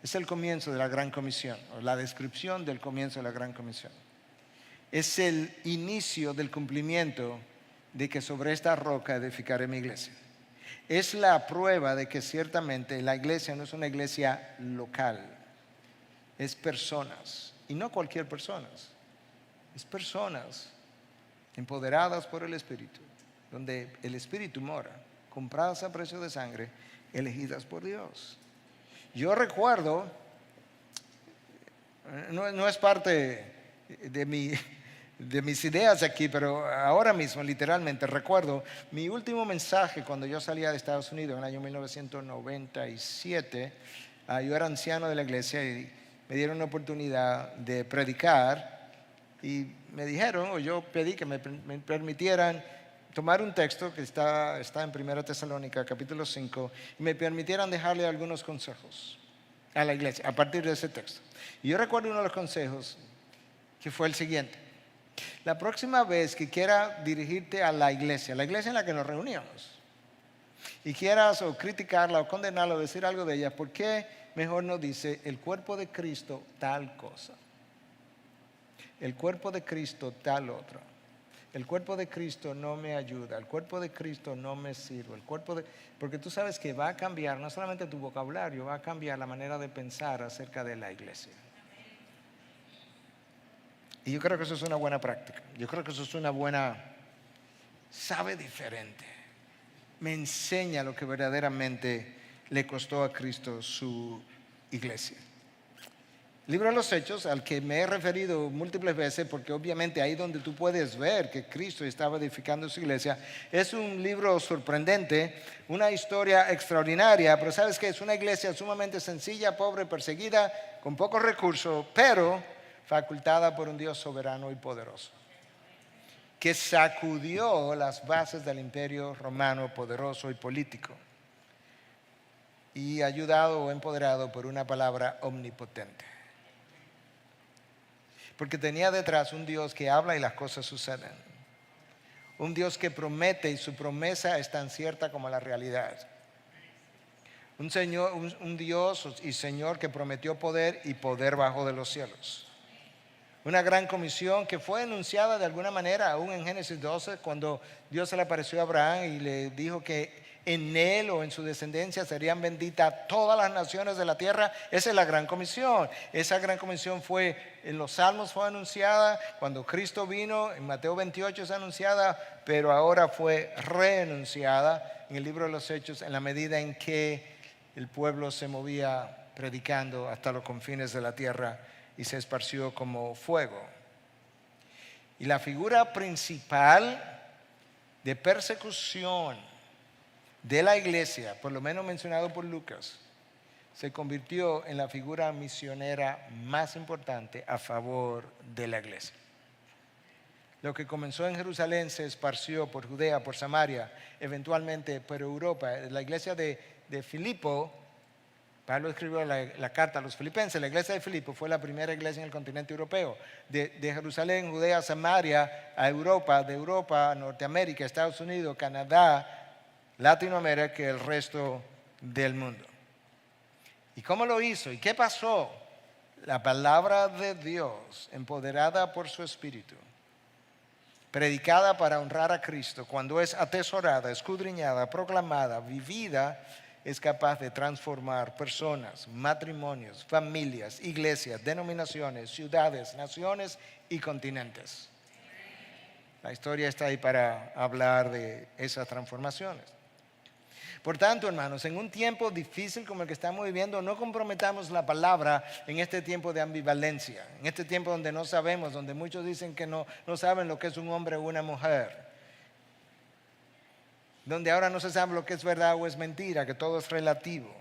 es el comienzo de la Gran Comisión, o la descripción del comienzo de la Gran Comisión. Es el inicio del cumplimiento de que sobre esta roca edificaré mi iglesia. Es la prueba de que ciertamente la iglesia no es una iglesia local, es personas, y no cualquier personas, es personas empoderadas por el Espíritu, donde el Espíritu mora, compradas a precio de sangre, elegidas por Dios. Yo recuerdo, no es parte de mis ideas aquí, pero ahora mismo literalmente recuerdo mi último mensaje cuando yo salía de Estados Unidos en el año 1997. Yo era anciano de la iglesia y me dieron una oportunidad de predicar y me dijeron, o yo pedí que me permitieran tomar un texto que está en 1 Tesalónica capítulo 5 y me permitieran dejarle algunos consejos a la iglesia a partir de ese texto. Y yo recuerdo uno de los consejos que fue el siguiente: la próxima vez que quieras dirigirte a la iglesia en la que nos reuníamos, y quieras o criticarla o condenarla o decir algo de ella, ¿por qué mejor no dice el cuerpo de Cristo tal cosa? El cuerpo de Cristo tal otra. El cuerpo de Cristo no me ayuda, el cuerpo de Cristo no me sirve, porque tú sabes que va a cambiar no solamente tu vocabulario, va a cambiar la manera de pensar acerca de la iglesia. Y yo creo que eso es una buena práctica. Yo creo que eso es una buena, sabe diferente. Me enseña lo que verdaderamente le costó a Cristo su iglesia. El libro de los Hechos, al que me he referido múltiples veces, porque obviamente ahí donde tú puedes ver que Cristo estaba edificando su iglesia, es un libro sorprendente, una historia extraordinaria, pero sabes que es una iglesia sumamente sencilla, pobre, perseguida, con pocos recursos, pero facultada por un Dios soberano y poderoso, que sacudió las bases del imperio romano poderoso y político, y ayudado o empoderado por una palabra omnipotente. Porque tenía detrás un Dios que habla y las cosas suceden. Un Dios que promete y su promesa es tan cierta como la realidad. Un Dios y Señor que prometió poder y poder bajo de los cielos. Una gran comisión que fue enunciada de alguna manera aún en Génesis 12, cuando Dios se le apareció a Abraham y le dijo que en él o en su descendencia serían benditas todas las naciones de la tierra. Esa es la gran comisión. Esa gran comisión fue, en los Salmos fue anunciada, cuando Cristo vino, en Mateo 28 es anunciada, pero ahora fue reanunciada en el libro de los Hechos en la medida en que el pueblo se movía predicando hasta los confines de la tierra y se esparció como fuego. Y la figura principal de persecución de la iglesia, por lo menos mencionado por Lucas, se convirtió en la figura misionera más importante a favor de la iglesia. Lo que comenzó en Jerusalén se esparció por Judea, por Samaria, eventualmente por Europa. La iglesia de Filipo, Pablo escribió la carta a los filipenses. La iglesia de Filipo fue la primera iglesia en el continente europeo. De Jerusalén, Judea, Samaria, a Europa, de Europa a Norteamérica, Estados Unidos, Canadá, Latinoamérica y el resto del mundo. ¿Y cómo lo hizo? ¿Y qué pasó? La palabra de Dios, empoderada por su Espíritu, predicada para honrar a Cristo, cuando es atesorada, escudriñada, proclamada, vivida, es capaz de transformar personas, matrimonios, familias, iglesias, denominaciones, ciudades, naciones y continentes. La historia está ahí para hablar de esas transformaciones. Por tanto, hermanos, en un tiempo difícil como el que estamos viviendo, no comprometamos la palabra en este tiempo de ambivalencia, en este tiempo donde no sabemos, donde muchos dicen que no saben lo que es un hombre o una mujer. donde ahora no se sabe lo que es verdad o es mentira, que todo es relativo.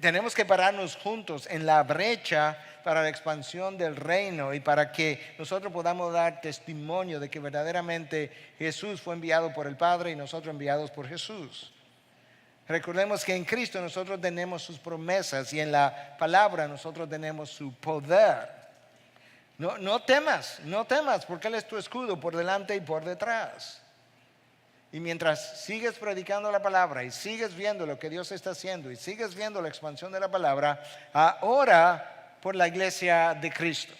Tenemos que pararnos juntos en la brecha para la expansión del reino y para que nosotros podamos dar testimonio de que verdaderamente Jesús fue enviado por el Padre y nosotros enviados por Jesús. Recordemos que en Cristo nosotros tenemos sus promesas y en la palabra nosotros tenemos su poder. No temas, porque Él es tu escudo por delante y por detrás. Y mientras sigues predicando la palabra y sigues viendo lo que Dios está haciendo y sigues viendo la expansión de la palabra, ora por la iglesia de Cristo.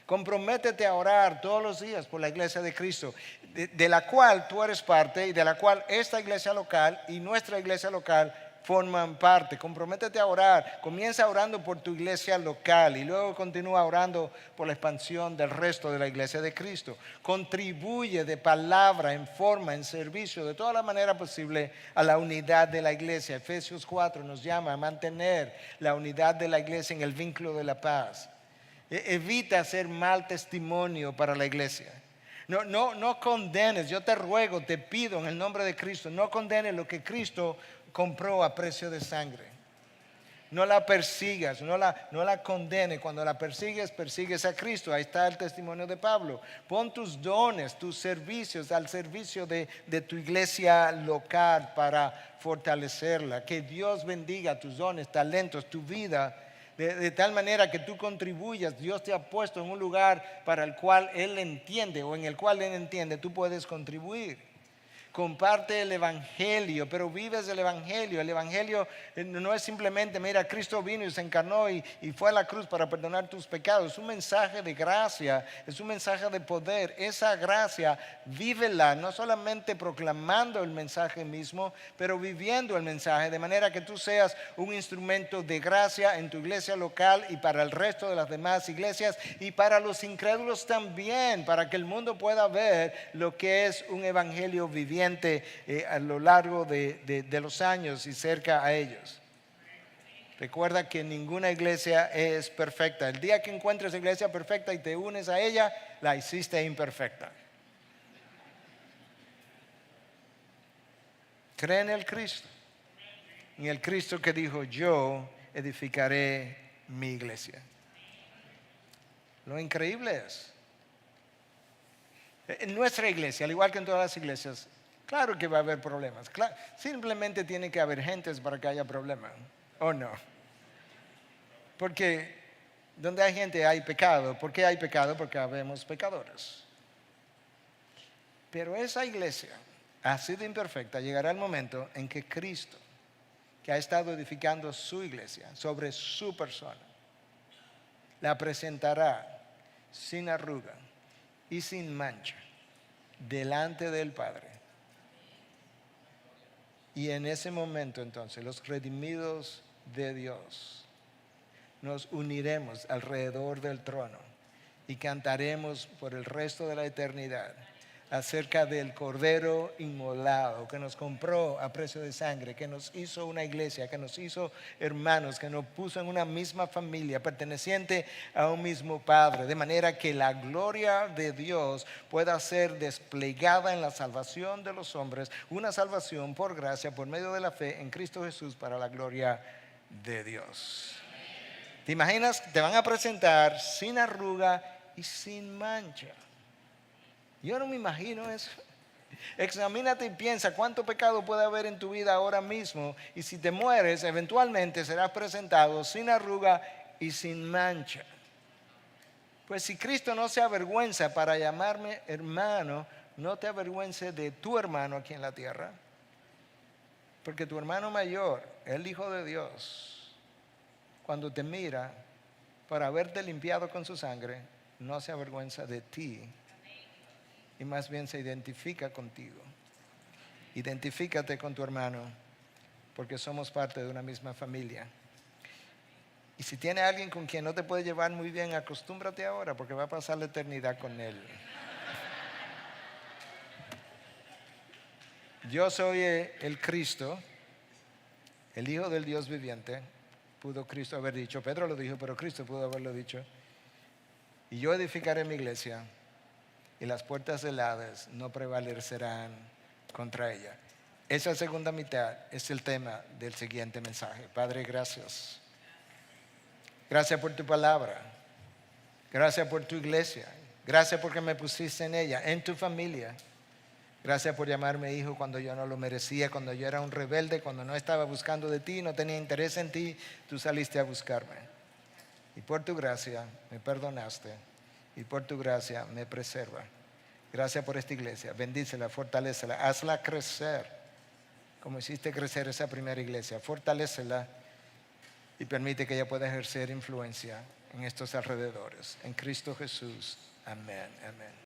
Comprométete a orar todos los días por la iglesia de Cristo, de la cual tú eres parte y de la cual esta iglesia local y nuestra iglesia local forman parte. Comprométete a orar. Comienza orando por tu iglesia local y luego continúa orando por la expansión del resto de la iglesia de Cristo. Contribuye de palabra, en forma, en servicio, de toda la manera posible a la unidad de la iglesia. Efesios 4 nos llama a mantener la unidad de la iglesia en el vínculo de la paz. Evita hacer mal testimonio para la iglesia. No condenes, yo te ruego, te pido en el nombre de Cristo, no condenes lo que Cristo compró a precio de sangre. No la persigas, no la condenes. Cuando la persigues a Cristo. Ahí está el testimonio de Pablo. Pon tus dones, tus servicios al servicio de tu iglesia local para fortalecerla. Que Dios bendiga tus dones, talentos, tu vida. De tal manera que tú contribuyas. Dios te ha puesto en un lugar para el cual Él entiende o en el cual Él entiende, tú puedes contribuir. Comparte el evangelio, pero vives el evangelio. El evangelio no es simplemente, mira, Cristo vino y se encarnó y fue a la cruz para perdonar tus pecados. Es un mensaje de gracia, es un mensaje de poder. Esa gracia, vívela, no solamente proclamando el mensaje mismo, pero viviendo el mensaje, de manera que tú seas un instrumento de gracia en tu iglesia local y para el resto de las demás iglesias y para los incrédulos también, para que el mundo pueda ver lo que es un evangelio viviente a lo largo de los años y cerca a ellos. Recuerda que ninguna iglesia es perfecta. El día que encuentres iglesia perfecta y te unes a ella, la hiciste imperfecta. Cree en el Cristo. En el Cristo que dijo, yo edificaré mi iglesia. Lo increíble es, en nuestra iglesia, al igual que en todas las iglesias, claro que va a haber problemas. Simplemente tiene que haber gentes para que haya problemas. ¿O no? Porque donde hay gente hay pecado. ¿Por qué hay pecado? Porque habemos pecadores. Pero esa iglesia ha sido imperfecta. Llegará el momento en que Cristo, que ha estado edificando su iglesia sobre su persona, la presentará sin arruga y sin mancha delante del Padre. Y en ese momento entonces los redimidos de Dios nos uniremos alrededor del trono y cantaremos por el resto de la eternidad acerca del Cordero inmolado que nos compró a precio de sangre, que nos hizo una iglesia, que nos hizo hermanos, que nos puso en una misma familia perteneciente a un mismo Padre, de manera que la gloria de Dios pueda ser desplegada en la salvación de los hombres, una salvación por gracia, por medio de la fe en Cristo Jesús para la gloria de Dios. ¿Te imaginas? Te van a presentar sin arruga y sin mancha. Yo no me imagino eso. Examínate y piensa cuánto pecado puede haber en tu vida ahora mismo, y si te mueres, eventualmente serás presentado sin arruga y sin mancha. Pues si Cristo no se avergüenza para llamarme hermano, no te avergüences de tu hermano aquí en la tierra, porque tu hermano mayor, el Hijo de Dios, cuando te mira por haberte limpiado con su sangre, no se avergüenza de ti. Y más bien se identifica contigo. Identifícate con tu hermano, porque somos parte de una misma familia. Y si tiene alguien con quien no te puede llevar muy bien, acostúmbrate ahora, porque va a pasar la eternidad con él. Yo soy el Cristo, el Hijo del Dios viviente. Pudo Cristo haber dicho, Pedro lo dijo, pero Cristo pudo haberlo dicho. Y yo edificaré mi iglesia, y las puertas del Hades no prevalecerán contra ella. Esa segunda mitad es el tema del siguiente mensaje. Padre, gracias. Gracias por tu palabra. Gracias por tu iglesia. Gracias porque me pusiste en ella, en tu familia. Gracias por llamarme hijo cuando yo no lo merecía, cuando yo era un rebelde, cuando no estaba buscando de ti, no tenía interés en ti, tú saliste a buscarme. Y por tu gracia me perdonaste y por tu gracia me preserva. Gracias por esta iglesia. Bendícela, fortalécela, hazla crecer como hiciste crecer esa primera iglesia. Fortalécela y permite que ella pueda ejercer influencia en estos alrededores. En Cristo Jesús. Amén. Amén.